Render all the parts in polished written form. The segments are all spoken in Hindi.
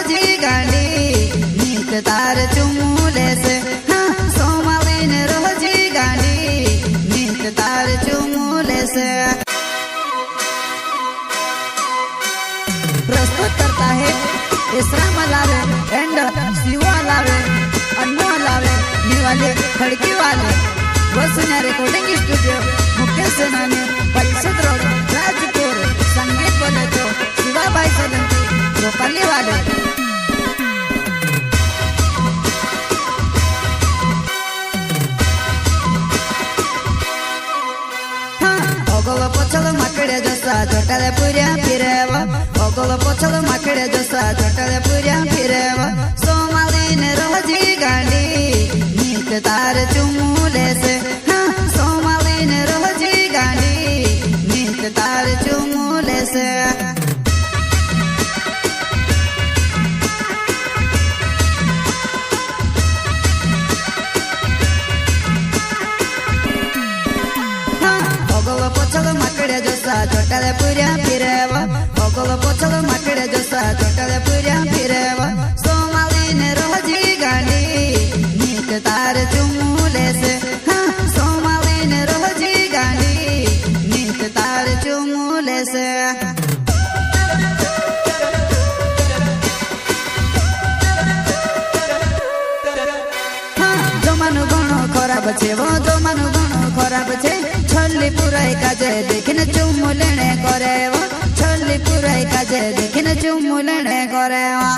रोजी गांडी नीत तार चुमूले से हाँ सोमाली ने रोजी गांडी नीत तार चुमूले से प्रस्तुत करता है इसराम लावे एंड शिवा लावे अन्नू लावे निवाले खड़की वाले वसुन्या रिकॉर्डिंग स्टूडियो मुख्य सेनानी परिषद रोड राजपुर संगीत बोले तो शिवाबाई सोलंकी गोपाली वाले ओगोलो पोचलो माकडे जसा जोटाले पुऱ्या फिरेवा ओगोलो पोचलो माकडे जसा जोटाले पुऱ्या फिरेवा सोमाली ने रोजी गांडी नीत तार चुमूले से हाँ सोमाली ने रोजी गांडी नीत तार चुमूले से ओगोलो पोचलो माकडे जसा जोटाले पुऱ्या फिरेवा ओगोलो पोचलो माकडे जसा जोटाले पुऱ्या फिरेवा सोमाली ने रोजी गांडी नीत तार चुमूले से हाँ सोमाली ने रोजी गांडी नीत तार चुमूले से हाँ जमानो घणो खराब छे वो जमानो घणो खराब छे छल्ली पुराई काजे देखिने चुम्मू लेने करे वो छल्ली पुराई काजे देखिने चुम्मू लेने करे वो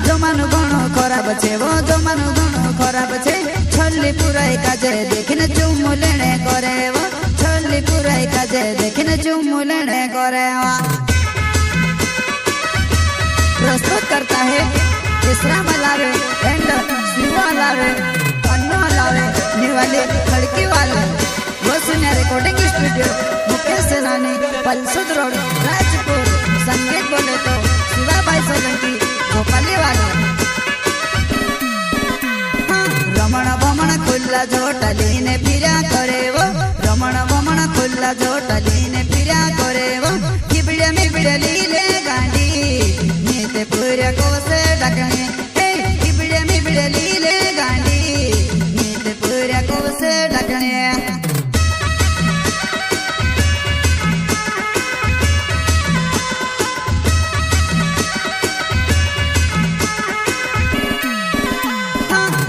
जमानो घणो खराब छे वो जमानो घणो खराब छे छल्ली पुराई काजे देखिने चुम्मू लेने करे वो छल्ली पुराई काजे देखिने चुम्मू लेने करे वो प्रस्तुत करता है इसराम लावे एंड शिवा लावे अन्नू लावे निवाले खड़की वाले वसुन्या रिकॉर्डिंग स्टूडियो मुख्य सेनानी परिषद रोड राजपुर संगीत बोले तो शिवाबाई सोलंकी गोपाली वाले रमण भमण खुल्ला जोटली ने फिरा करे वो रमण भमण खुल्ला जोटली ने फिरा करे वो किबड़े में बिड़ली ले गांडी नीते पूरे को से डकने किबड़े में बिड़ली ले गांडी नीते पूरे को से डकने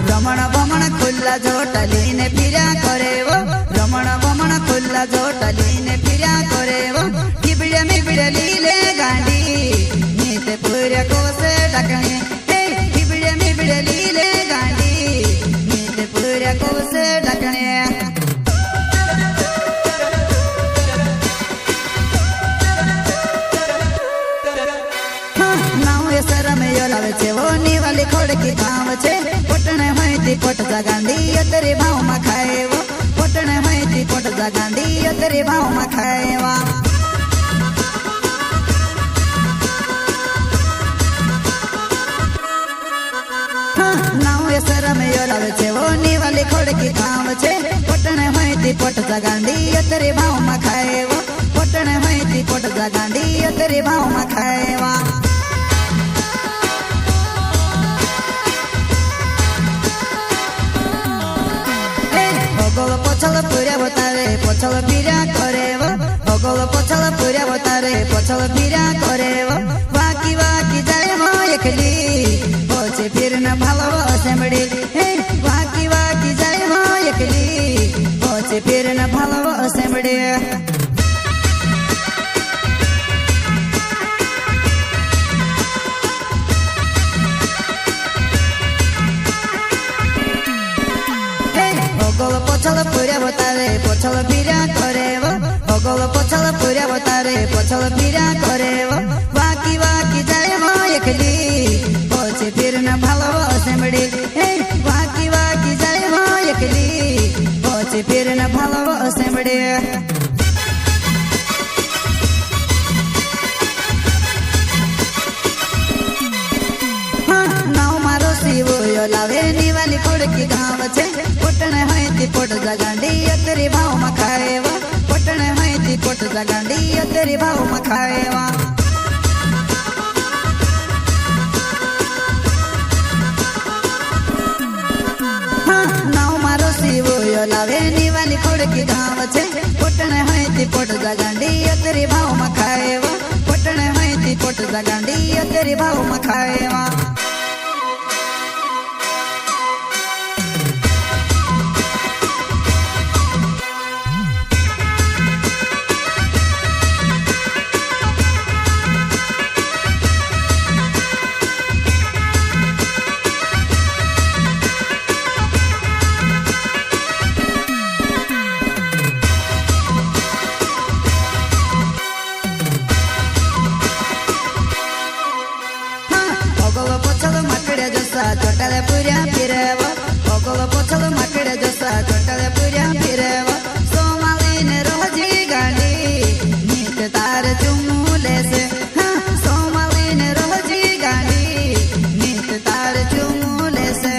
रमण भमण खुल्ला जोटली ने फिरा करे वो रमण भमण खुल्ला जोटली ने फिरा करे वो किबड़े में बिड़ली ले गांडी नीते पूरे को से डकने किबड़े में बिड़ली ले गांडी नीते पूरे को से डकने लावे छे वो निवाली खड़की गाँव छे पोटने माहिती पोट गांडी अतरे भाव में खाए वो पोटने माहिती पोट गांडी अतरे भाव में खाए वा लावे छे वो निवाली खड़की गाँव छे पोटने माहिती पोट गांडी अतरे भाव में खाए वो पोटने माहिती पोट गांडी अतरे भाव में खाए वा ओगोलो पोचलो पुऱ्या बतारे पोचलो फिरा करे वो ओगोलो पोचलो पुऱ्या बतारे पोचलो फिरा करे वो वाकी वाकी जाए हो एकली पोचे फिर न भालो असेंबड़ी वाकी वाकी जाए हो एकली पोचे फिर न भालो असेंबड़ी ओगोलो पोचलो पुऱ्या बतारे पोचलो फिरा करे वो ओगोलो पोचलो पुऱ्या बतारे पोचलो फिरा करे वो वाकी वाकी जाए हो एकली पोचे फिर न भालो असेंबड़ी वाकी वाकी जाए हो एकली पोचे फिर न भालो असेंबड़ी लावे निवाली खड़की गाँव छे पोटने होती पोट गांडी अतरी भाव में खाए वो जा गांडी तेरी भाव मखाएवा लावे नीवानी खोड़की गाँव छे पोटने है ती पोट जा गांडी तेरी भाव मखाएवा पोटने है ती पोट जा गांडी तेरी भाव मखाएवा छोटाले पुऱ्या फिरेवा ओगोलो पोछलो माकड़े जसा छोटाले पुऱ्या फिरेवा सोमालीने रोजी गांडी नीत तार चुमुले से हाँ सोमालीने रोजी गांडी नीत तार चुमुले से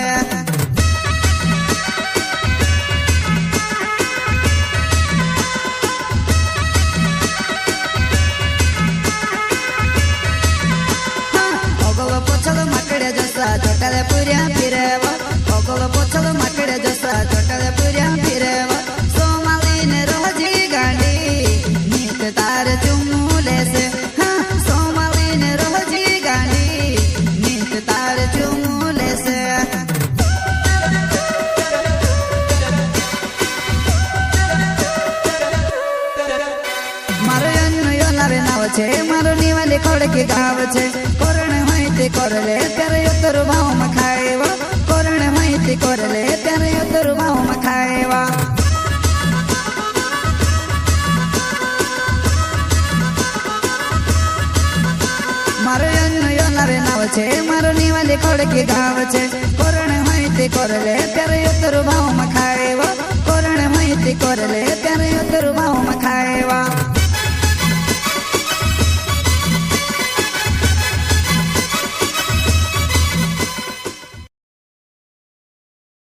ओगोलो पोछलो माकड़े जसा छोटाले पुऱ्या फिरेवा ओगोलो पोछलो माकड़े जसा छोटाले पुऱ्या फिरेवा सोमालीने रोजी गांडी नीत तार चुमुले से हाँ सोमालीने रोजी गांडी नीत तार चुमुले से मारो अन्नु यो लावे नाव छे मारो नीवाली खोड़की गाव छे कोरणे होईती कोरले त्यारे योतरु भाव मखाएवा कोरणे होईती कोरले त्यारे योतरु भाव मखाएवा मारो अन्नु यो लावे नाव छे मारो नीवाली खोड़की गाव छे कोरणे होईती कोरले त्यारे योतरु भाव मखाएवा कोरणे होईती कोरले